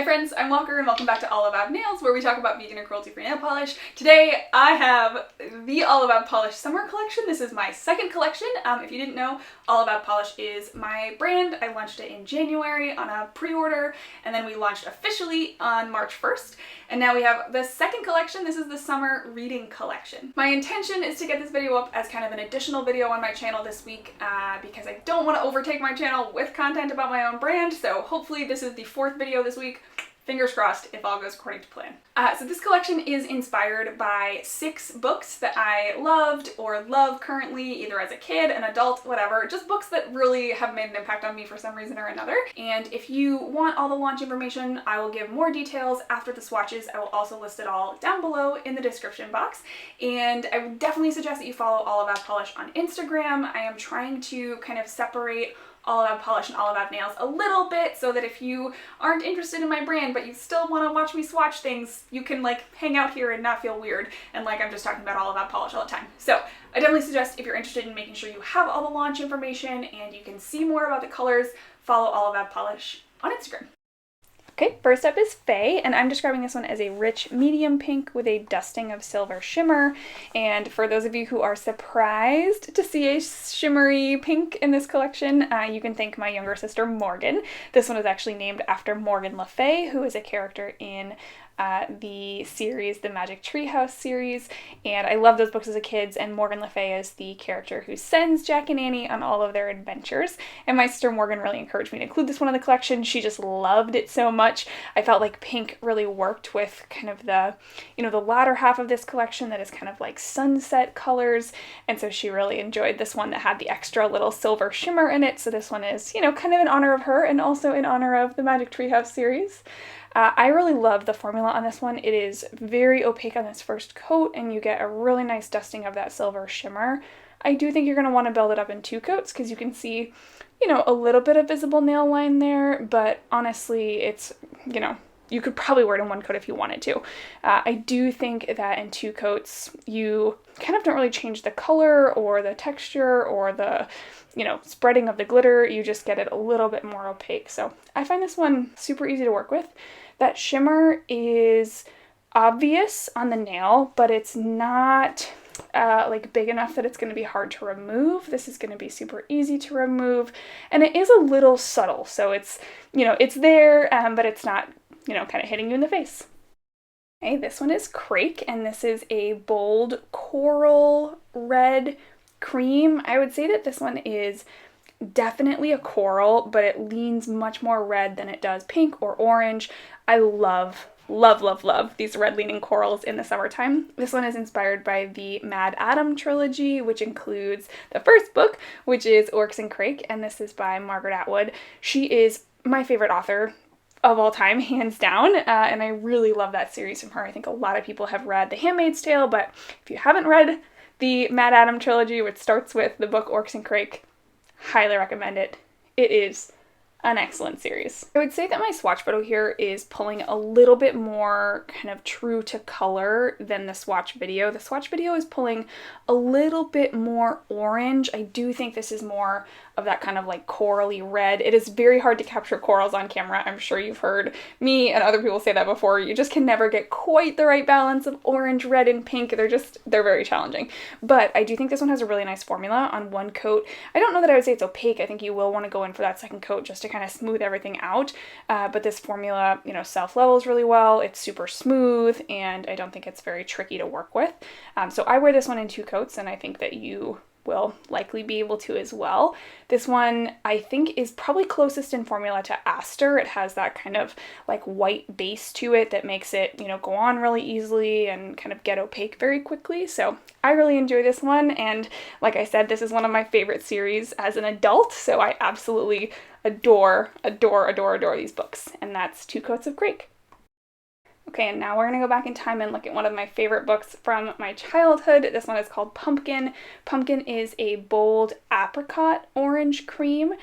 Hi friends, I'm Walker and welcome back to Olive Ave Nails, where we talk about vegan and cruelty-free nail polish. Today I have the Olive Ave Polish Summer Collection. This is my second collection. If you didn't know, Olive Ave Polish is my brand. I launched it in January on a pre-order, and then we launched officially on March 1st. And now we have the second collection. This is the Summer Reading Collection. My intention is to get this video up as kind of an additional video on my channel this week because I don't want to overtake my channel with content about my own brand, so hopefully this is the fourth video this week. Fingers crossed if all goes according to plan. So this collection is inspired by 6 books that I loved or love currently, either as a kid, an adult, whatever. Just books that really have made an impact on me for some reason or another. And if you want all the launch information, I will give more details after the swatches. I will also list it all down below in the description box. And I would definitely suggest that you follow Olive Ave Polish on Instagram. I am trying to kind of separate Olive Ave Polish and Olive Ave Nails a little bit so that if you aren't interested in my brand but you still want to watch me swatch things, you can like hang out here and not feel weird and like I'm just talking about Olive Ave Polish all the time. So I definitely suggest, if you're interested in making sure you have all the launch information and you can see more about the colors, follow Olive Ave Polish on Instagram. Okay, first up is Faye, and I'm describing this one as a rich medium pink with a dusting of silver shimmer. And for those of you who are surprised to see a shimmery pink in this collection, you can thank my younger sister Morgan. This one is actually named after Morgan Le Fay, who is a character in the series, the Magic Treehouse series, and I love those books as a kid, and Morgan Le Fay is the character who sends Jack and Annie on all of their adventures, and my sister Morgan really encouraged me to include this one in the collection. She just loved it so much. I felt like pink really worked with kind of the, the latter half of this collection that is kind of like sunset colors, and so she really enjoyed this one that had the extra little silver shimmer in it, so this one is, kind of in honor of her and also in honor of the Magic Treehouse series. I really love the formula on this one. It is very opaque on this first coat, and you get a really nice dusting of that silver shimmer. I do think you're going to want to build it up in 2 coats because you can see, a little bit of visible nail line there, but honestly, it's, you could probably wear it in 1 coat if you wanted to. I do think that in 2 coats, you kind of don't really change the color or the texture or the, spreading of the glitter. You just get it a little bit more opaque. So I find this one super easy to work with. That shimmer is obvious on the nail, but it's not like big enough that it's going to be hard to remove. This is going to be super easy to remove, and it is a little subtle. So it's, it's there, but it's not, kind of hitting you in the face. Okay, this one is Crake, and this is a bold coral red cream. I would say that this one is definitely a coral, but it leans much more red than it does pink or orange. I love these red leaning corals in the summertime. This one is inspired by the Mad Adam trilogy, which includes the first book, which is Orcs and Crake, and this is by Margaret Atwood. She is my favorite author of all time, hands down, and I really love that series from her. I think a lot of people have read The Handmaid's Tale, but if you haven't read the Mad Adam trilogy, which starts with the book Orcs and Crake, highly recommend it. It is an excellent series. I would say that my swatch photo here is pulling a little bit more kind of true to color than the swatch video. The swatch video is pulling a little bit more orange. I do think this is more of that kind of like corally red. It is very hard to capture corals on camera. I'm sure you've heard me and other people say that before. You just can never get quite the right balance of orange, red, and pink. They're very challenging. But I do think this one has a really nice formula on 1 coat. I don't know that I would say it's opaque. I think you will want to go in for that second coat just to kind of smooth everything out. But this formula, self-levels really well. It's super smooth, and I don't think it's very tricky to work with. So I wear this one in 2 coats, and I think that you will likely be able to as well. This one I think is probably closest in formula to Aster. It has that kind of like white base to it that makes it, go on really easily and kind of get opaque very quickly. So I really enjoy this one, and like I said, this is one of my favorite series as an adult, so I absolutely adore these books, and that's 2 coats of Crake. Okay, and now we're going to go back in time and look at one of my favorite books from my childhood. This one is called Pumpkin. Pumpkin is a bold apricot orange cream,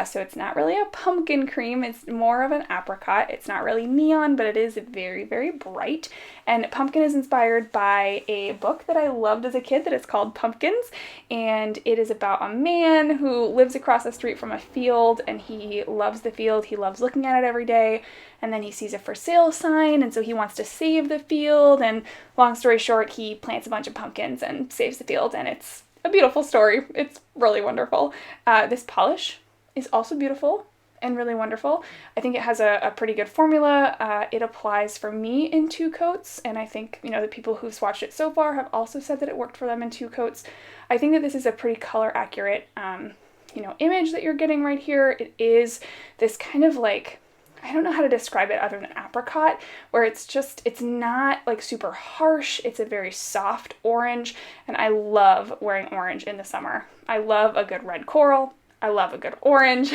so it's not really a pumpkin cream, it's more of an apricot. It's not really neon, but it is very, very bright. And Pumpkin is inspired by a book that I loved as a kid that is called Pumpkins, and it is about a man who lives across the street from a field, and he loves the field, he loves looking at it every day, and then he sees a for sale sign, and so he wants to save the field, and long story short, he plants a bunch of pumpkins and saves the field, and it's a beautiful story. It's really wonderful. This polish is also beautiful and really wonderful. I think it has a pretty good formula. It applies for me in 2 coats, and I think, you know, the people who've swatched it so far have also said that it worked for them in 2 coats. I think that this is a pretty color accurate, you know, image that you're getting right here. It is this kind of like, I don't know how to describe it other than apricot, where it's not like super harsh. It's a very soft orange, and I love wearing orange in the summer. I love a good red coral. I love a good orange,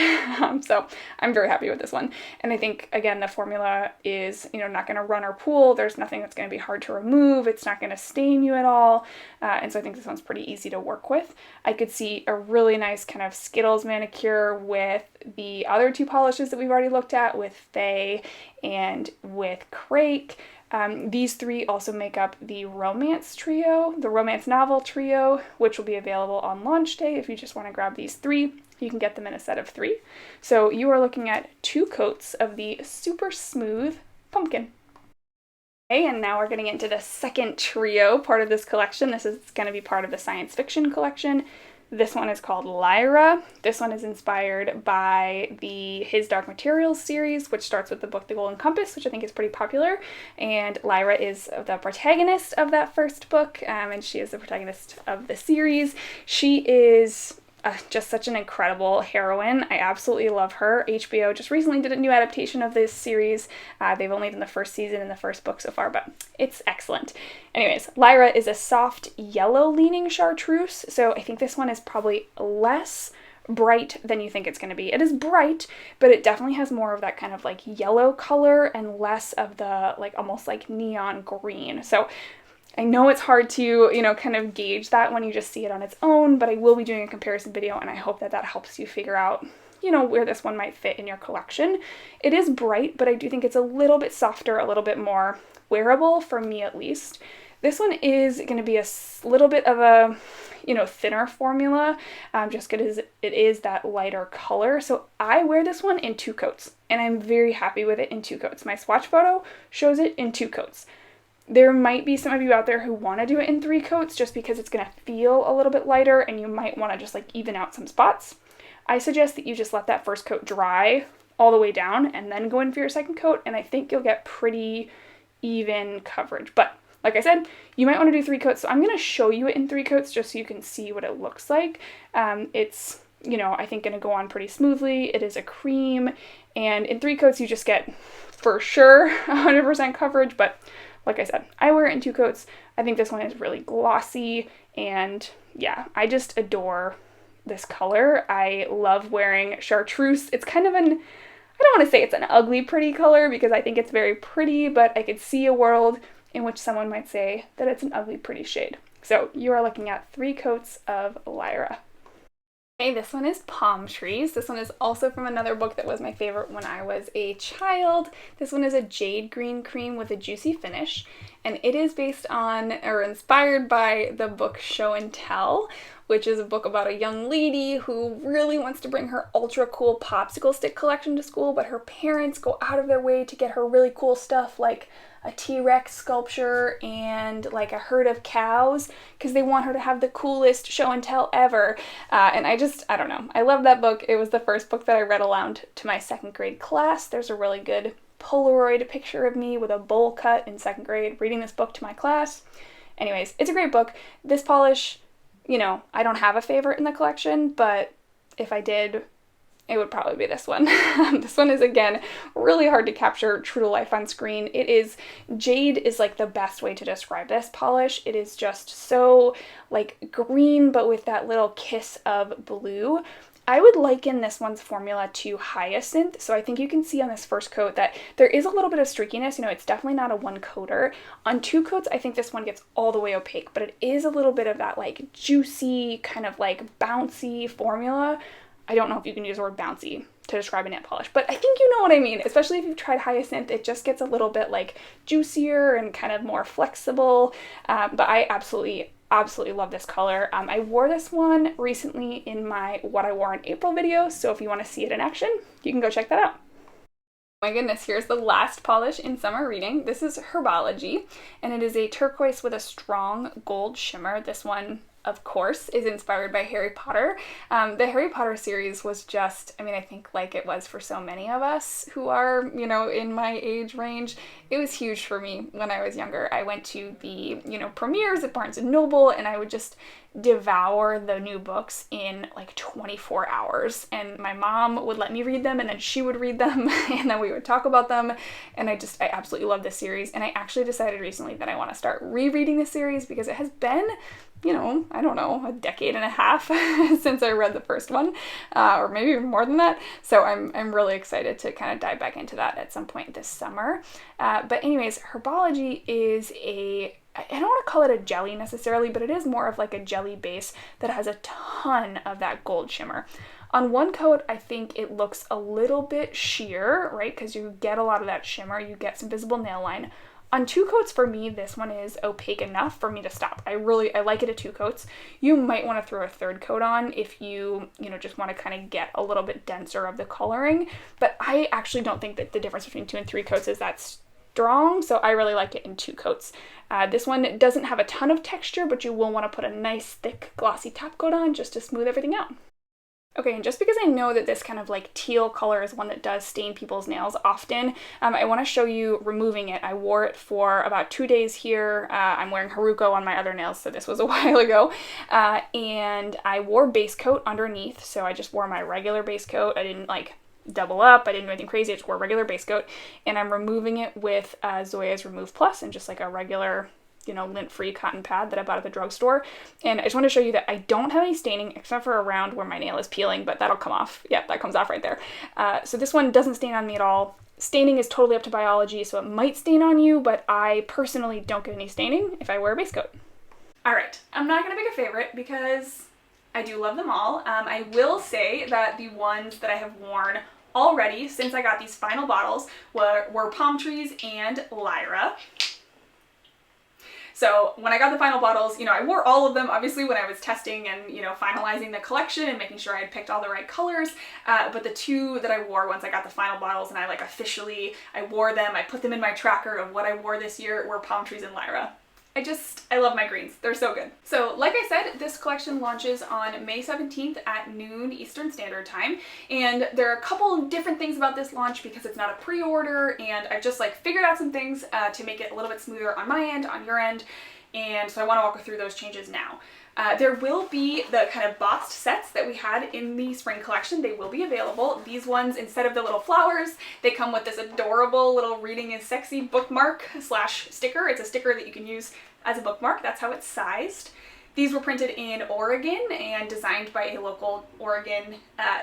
so I'm very happy with this one. And I think, again, the formula is, you know, not going to run or pool. There's nothing that's going to be hard to remove. It's not going to stain you at all, and so I think this one's pretty easy to work with. I could see a really nice kind of Skittles manicure with the other 2 polishes that we've already looked at, with Faye and with Crake. These 3 also make up the romance trio, the romance novel trio, which will be available on launch day. If you just want to grab these 3, you can get them in a set of 3. So you are looking at 2 coats of the super smooth pumpkin. Okay, and now we're getting into the second trio part of this collection. This is going to be part of the science fiction collection. This one is called Lyra. This one is inspired by the His Dark Materials series, which starts with the book The Golden Compass, which I think is pretty popular. And Lyra is the protagonist of that first book, and she is the protagonist of the series. She is just such an incredible heroine. I absolutely love her. HBO just recently did a new adaptation of this series. They've only done the first season and the first book so far, but it's excellent. Anyways, Lyra is a soft yellow-leaning chartreuse, so I think this one is probably less bright than you think it's going to be. It is bright, but it definitely has more of that kind of like yellow color and less of the like almost like neon green. So I know it's hard to, you know, kind of gauge that when you just see it on its own, but I will be doing a comparison video, and I hope that that helps you figure out, you know, where this one might fit in your collection. It is bright, but I do think it's a little bit softer, a little bit more wearable, for me at least. This one is going to be a little bit of a, you know, thinner formula, just because it is that lighter color. So I wear this one in 2 coats, and I'm very happy with it in 2 coats. My swatch photo shows it in 2 coats. There might be some of you out there who want to do it in 3 coats just because it's going to feel a little bit lighter and you might want to just like even out some spots. I suggest that you just let that first coat dry all the way down and then go in for your second coat, and I think you'll get pretty even coverage. But like I said, you might want to do 3 coats, so I'm going to show you it in 3 coats just so you can see what it looks like. It's, you know, I think going to go on pretty smoothly. It is a cream, and in 3 coats you just get for sure 100% coverage, but like I said, I wear it in 2 coats. I think this one is really glossy, and yeah, I just adore this color. I love wearing chartreuse. It's kind of an, I don't want to say it's an ugly pretty color because I think it's very pretty, but I could see a world in which someone might say that it's an ugly pretty shade. So you are looking at 3 coats of Lyra. Okay, this one is Palm Trees. This one is also from another book that was my favorite when I was a child. This one is a jade green cream with a juicy finish, and it is based on or inspired by the book Show and Tell, which is a book about a young lady who really wants to bring her ultra cool popsicle stick collection to school, but her parents go out of their way to get her really cool stuff like a T-Rex sculpture and like a herd of cows because they want her to have the coolest show and tell ever. And I don't know. I love that book. It was the first book that I read aloud to my 2nd grade class. There's a really good Polaroid picture of me with a bowl cut in 2nd grade reading this book to my class. Anyways, it's a great book. This polish, you know, I don't have a favorite in the collection, but if I did, it would probably be this one. This one is, again, really hard to capture true to life on screen. Jade is like the best way to describe this polish. It is just so like green, but with that little kiss of blue. I would liken this one's formula to Hyacinth. So I think you can see on this first coat that there is a little bit of streakiness. You know, it's definitely not a 1-coater. On 2 coats, I think this one gets all the way opaque, but it is a little bit of that like juicy, kind of like bouncy formula. I don't know if you can use the word bouncy to describe a nail polish, but I think you know what I mean, especially if you've tried Hyacinth. It just gets a little bit like juicier and kind of more flexible, but I absolutely love this color. I wore this one recently in my What I Wore in April video, so if you want to see it in action, you can go check that out. My goodness, here's the last polish in summer reading. This is Herbology, and it is a turquoise with a strong gold shimmer. This one, of course, is inspired by Harry Potter. The Harry Potter series was just, I mean, I think like it was for so many of us who are, you know, in my age range, it was huge for me when I was younger. I went to the, you know, premieres at Barnes & Noble, and I would just devour the new books in like 24 hours. And my mom would let me read them, and then she would read them, and then we would talk about them. And I absolutely love this series. And I actually decided recently that I want to start rereading this series because it has been, you know, I don't know, a decade and a half since I read the first one, or maybe even more than that. So I'm really excited to kind of dive back into that at some point this summer. But anyways, Herbology is I don't want to call it a jelly necessarily, but it is more of like a jelly base that has a ton of that gold shimmer. On one coat, I think it looks a little bit sheer, right? Because you get a lot of that shimmer, you get some visible nail line. On two coats, for me, this one is opaque enough for me to stop. I like it at two coats. You might want to throw a third coat on if you just want to kind of get a little bit denser of the coloring. But I actually don't think that the difference between 2 and 3 coats is that strong, so I really like it in 2 coats. This one doesn't have a ton of texture, but you will want to put a nice, thick, glossy top coat on just to smooth everything out. Okay, and just because I know that this kind of like teal color is one that does stain people's nails often, I want to show you removing it. I wore it for about 2 days here. I'm wearing Haruko on my other nails, so this was a while ago. And I wore base coat underneath, so I just wore my regular base coat. I didn't like double up, I didn't do anything crazy, I just wore a regular base coat. And I'm removing it with Zoya's Remove Plus and just like a regular, you know, lint-free cotton pad that I bought at the drugstore. And I just want to show you that I don't have any staining except for around where my nail is peeling, but that'll come off. Yep, that comes off right there. So this one doesn't stain on me at all. Staining is totally up to biology, so it might stain on you, but I personally don't get any staining if I wear a base coat. All right, I'm not gonna pick a favorite because I do love them all. I will say that the ones that I have worn already since I got these final bottles were Palm Trees and Lyra. So when I got the final bottles, you know, I wore all of them obviously when I was testing and, you know, finalizing the collection and making sure I had picked all the right colors. But the 2 that I wore once I got the final bottles and I like officially, I wore them, I put them in my tracker of what I wore this year, were Palm Trees and Lyra. I love my greens. They're so good. So like I said, this collection launches on May 17th at noon Eastern Standard Time. And there are a couple different things about this launch because it's not a pre-order, and I've just like figured out some things to make it a little bit smoother on my end, on your end. And so I want to walk you through those changes now. There will be the kind of boxed sets that we had in the spring collection. They will be available. These ones, instead of the little flowers, they come with this adorable little Reading is Sexy bookmark / sticker. It's a sticker that you can use as a bookmark. That's how it's sized. These were printed in Oregon and designed by a local Oregon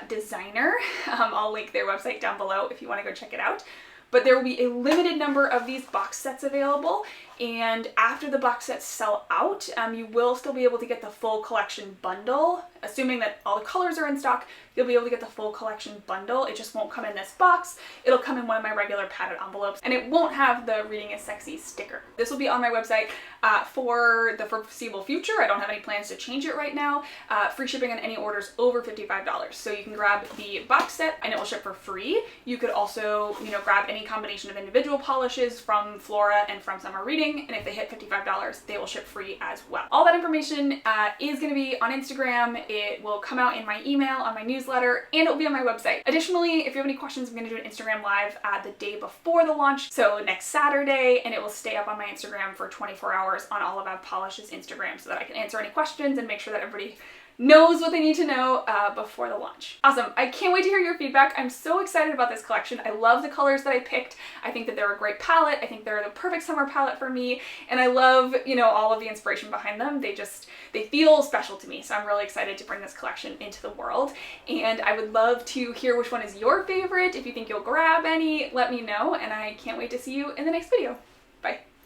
designer. I'll link their website down below if you want to go check it out. But there will be a limited number of these box sets available, and after the box sets sell out, you will still be able to get the full collection bundle. Assuming that all the colors are in stock, you'll be able to get the full collection bundle. It just won't come in this box. It'll come in one of my regular padded envelopes, and it won't have the Reading is Sexy sticker. This will be on my website for the foreseeable future. I don't have any plans to change it right now. Free shipping on any orders over $55. So you can grab the box set and it will ship for free. You could also, you know, grab any combination of individual polishes from Flora and from Summer Reading, and if they hit $55, they will ship free as well. All that information is going to be on Instagram. It will come out in my email, on my newsletter, and it will be on my website. Additionally, if you have any questions, I'm going to do an Instagram live the day before the launch, so next Saturday, and it will stay up on my Instagram for 24 hours on Olive Ave Polish's Instagram so that I can answer any questions and make sure that everybody knows what they need to know before the launch. Awesome. I can't wait to hear your feedback. I'm so excited about this collection. I love the colors that I picked. I think that they're a great palette. I think they're the perfect summer palette for me, and I love, you know, all of the inspiration behind them. They feel special to me, so I'm really excited to bring this collection into the world, and I would love to hear which one is your favorite. If you think you'll grab any, let me know, and I can't wait to see you in the next video. Bye.